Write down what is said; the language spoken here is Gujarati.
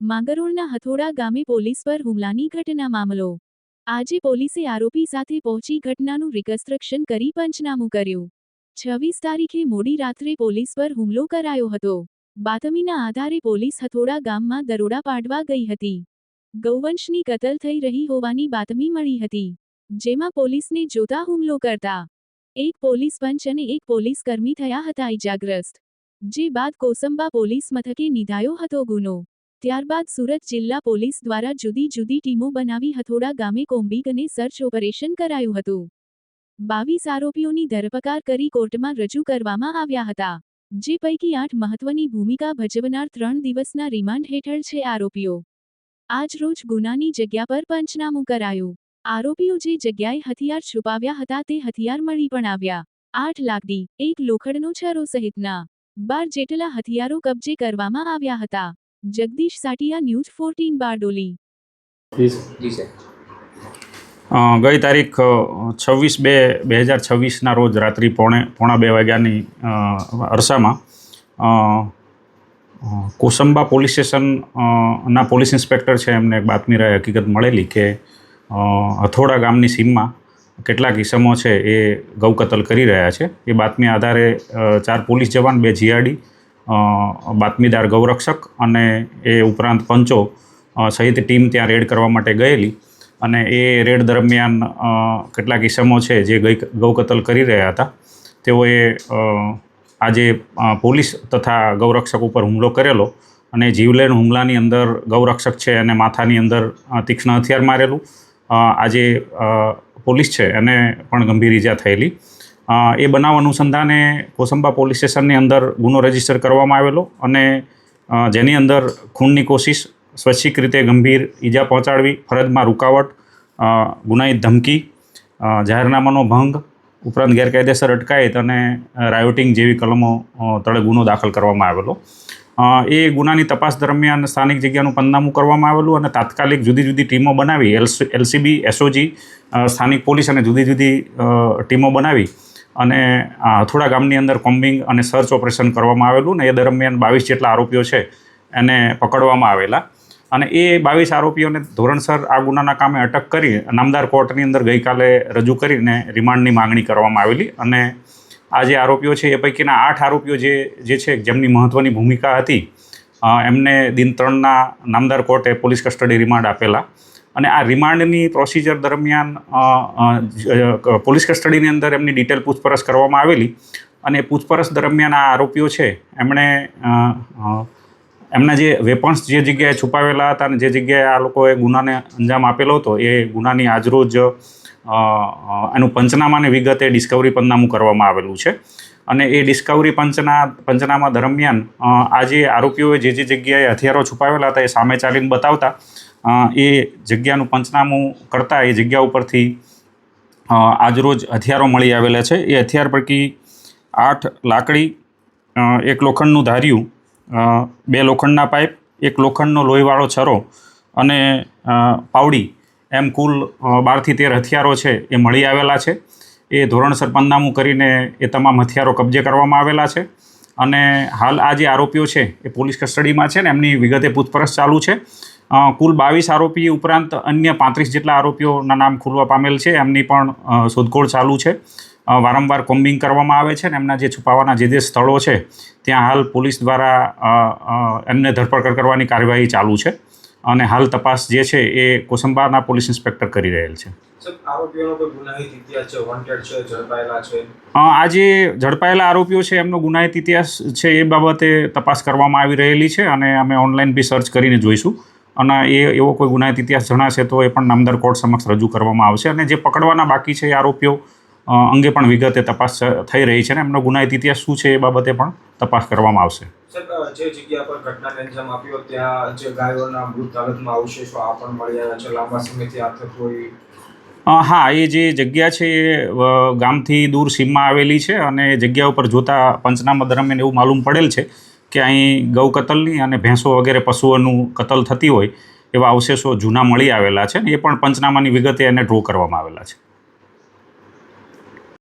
માંગરોળના હથોડા ગામે પોલીસ પર હુમલાની ઘટના મામલો. આજે પોલીસે આરોપી સાથે પહોંચી ઘટનાનું રિકન્સ્ટ્રક્શન કરી પંચનામું કર્યું. 26 તારીખે મોડી રાત્રે પોલીસ પર હુમલો કરાયો હતો. બાતમીના આધારે પોલીસ હથોડા ગામમાં દરોડા પાડવા ગઈ હતી. ગૌવંશની કતલ થઈ રહી હોવાની બાતમી મળી હતી, જેમાં પોલીસને જોતા હુમલો કરતા એક પોલીસ પંચ અને એક પોલીસ કર્મી થયા હતા ઇજાગ્રસ્ત. જે બાદ કોસંબા પોલીસ મથકે નોંધાયો હતો ગુનો. ત્યારબાદ સુરત જિલ્લા પોલીસ દ્વારા જુદી જુદી ટીમો બનાવી હથોડા ગામે કોમ્બિંગ અને સર્ચ ઓપરેશન કરાયું હતું. 22 આરોપીઓની ધરપકડ કરી કોર્ટમાં રજૂ કરવામાં આવ્યા હતા, જે પૈકી 8 મહત્વની ભૂમિકા ભજવનાર 3 દિવસના રિમાન્ડ હેઠળ છે આરોપીઓ. આજ રોજ ગુનાની જગ્યા પર પંચનામું કરાયું. આરોપીઓ જે જગ્યાએ હથિયાર છુપાવ્યા હતા તે હથિયાર મળી પણ આવ્યા. 8 લાકડી, 1 લોખંડનો છરો સહિતના 12 જેટલા હથિયારો કબજે કરવામાં આવ્યા હતા. જગદીશ સાટિયા, ન્યૂઝ 14 બારડોલી. ગઈ તારીખ 26/2/2026ના રોજ રાત્રિ પોણા 2 વાગ્યાની અરસામાં કોસંબા પોલીસ સ્ટેશનના પોલીસ ઇન્સ્પેક્ટર છે, એમને એક બાતમી હકીકત મળેલી કે હથોડા ગામની સીમમાં કેટલાક ઇસમો છે એ ગૌ કતલ કરી રહ્યા છે. એ બાતમી આધારે 4 પોલીસ જવાન, 2 જીઆરડી, બાતમીદાર ગૌરક્ષક અને એ ઉપરાંત પંચો સહિત ટીમ ત્યાં રેડ કરવા માટે ગયેલી. અને એ રેડ દરમિયાન કેટલાક ઇસમો છે જે ગૌ કતલ કરી રહ્યા હતા, તેઓએ આજે પોલીસ તથા ગૌરક્ષક ઉપર હુમલો કરેલો અને જીવલેણ હુમલાની અંદર ગૌરક્ષક છે અને માથાની અંદર તીક્ષ્ણ હથિયાર મારેલું. આજે પોલીસ છે એને પણ ગંભીર ઈજા થયેલી. એ બનાવ અનુસંધાને કોસંબા પોલીસ સ્ટેશનની અંદર ગુનો રજીસ્ટર કરવામાં આવેલો અને જેની અંદર ખૂનની કોશિશ, સ્વૈચ્છિક રીતે ગંભીર ઈજા પહોંચાડવી, ફરજમાં રૂકાવટ, ગુનાહિત ધમકી, જાહેરનામાનો ભંગ ઉપરાંત ગેરકાયદેસર અટકાયત અને રાયોટિંગ જેવી કલમો તળે ગુનો દાખલ કરવામાં આવેલો. એ ગુનાની તપાસ દરમિયાન સ્થાનિક જગ્યાનું પંચનામું કરવામાં આવેલું અને તાત્કાલિક જુદી જુદી ટીમો બનાવી એલસીબી, એસઓજી, સ્થાનિક પોલીસ અને જુદી જુદી ટીમો બનાવી અને હથોડા ગામની અંદર કોમ્બિંગ અને સર્ચ ઓપરેશન કરવામાં આવેલું. ને એ દરમિયાન 22 જેટલા આરોપીઓ છે એને પકડવામાં આવેલા અને એ 22 આરોપીઓને ધોરણસર આ ગુનાના કામે અટક કરી નામદાર કોર્ટની અંદર ગઈકાલે રજૂ કરીને રિમાન્ડની માંગણી કરવામાં આવેલી. અને આ જે આરોપીઓ છે એ પૈકીના 8 આરોપીઓ જે છે જેમની મહત્ત્વની ભૂમિકા હતી, એમને દિન 3ના નામદાર કોર્ટે પોલીસ કસ્ટડી રિમાન્ડ આપેલા. અને આ રિમાન્ડની પ્રોસિજર દરમિયાન પોલીસ કસ્ટડીની અંદર એમની ડિટેલ પૂછપરછ કરવામાં આવેલી અને પૂછપરછ દરમિયાન આ આરોપીઓ છે એમણે એમના જે વેપન્સ જે જગ્યાએ છુપાવેલા હતા અને જે જગ્યાએ આ લોકોએ ગુનાને અંજામ આપેલો હતો એ ગુનાની આજરોજ એનું પંચનામાની વિગતે ડિસ્કવરી પંચનામું કરવામાં આવેલું છે. અને એ ડિસ્કવરી પંચનામા દરમિયાન આ જે આરોપીઓએ જે જગ્યાએ હથિયારો છુપાવેલા હતા એ સામે ચાલીને બતાવતા એ જગ્યાનું પંચનામું કરતાં એ જગ્યા ઉપરથી આજરોજ હથિયારો મળી આવેલા છે. એ હથિયાર પૈકી 8 લાકડી, 1 લોખંડનું ધાર્યું, 2 લોખંડના પાઇપ, 1 લોખંડનો લોહીવાળો છરો અને પાવડી, એમ કુલ 12 થી 13 હથિયારો છે એ મળી આવેલા છે. એ ધોરણસર પંચનામું કરીને એ તમામ હથિયારો કબજે કરવામાં આવેલા છે. અને હાલ આ જે આરોપીઓ છે એ પોલીસ કસ્ટડીમાં છે ને એમની વિગતે પૂછપરછ ચાલુ છે. કુલ 22 આરોપી ઉપરાંત અન્ય 35 જેટલા આરોપીઓના નામ ખુલવા પામેલ છે, એમની પણ શોધખોળ ચાલુ છે. વારંવાર કોમ્બિંગ કરવામાં આવે છે ને એમના જે છુપાવાના જે સ્થળો છે ત્યાં હાલ પોલીસ દ્વારા એમને ધરપકડ કરવાની કાર્યવાહી ચાલુ છે અને હાલ તપાસ જે છે એ કોસંબાના પોલીસ ઇન્સ્પેક્ટર કરી રહેલ છે. આ જે ઝડપાયેલા આરોપીઓ છે એમનો ગુનાહિત ઇતિહાસ છે એ બાબતે તપાસ કરવામાં આવી રહેલી છે અને અમે ઓનલાઈન બી સર્ચ કરીને જોઈશું અને એવો કોઈ ગુનાહિત ઇતિહાસ જણાશે તો એ પણ નામદાર કોર્ટ સમક્ષ રજૂ કરવામાં આવશે. અને જે પકડવાના બાકી છે એ આરોપીઓ અંગે પણ વિગતે તપાસ થઈ રહી છે અને એમનો ગુનાહિત ઇતિહાસ શું છે એ બાબતે પણ તપાસ કરવામાં આવશે. જે જગ્યા પર ઘટનાને અંજામ આપ્યો ત્યાં જે ગાયોના મૃત હાલતમાં અવશેષો આ પણ મળી આવ્યા છે, લાંબા સમયથી આ થતું હોય. હા, એ જે જગ્યા છે એ ગામથી દૂર સીમમાં આવેલી છે અને જગ્યા ઉપર જોતા પંચનામા દરમિયાન એવું માલુમ પડેલ છે કે અહીં ગૌ કતલની અને ભેંસો વગેરે પશુઓનું કતલ થતી હોય એવા અવશેષો જૂના મળી આવેલા છે. એ પણ પંચનામાની વિગતે એને ડ્રો કરવામાં આવેલા છે.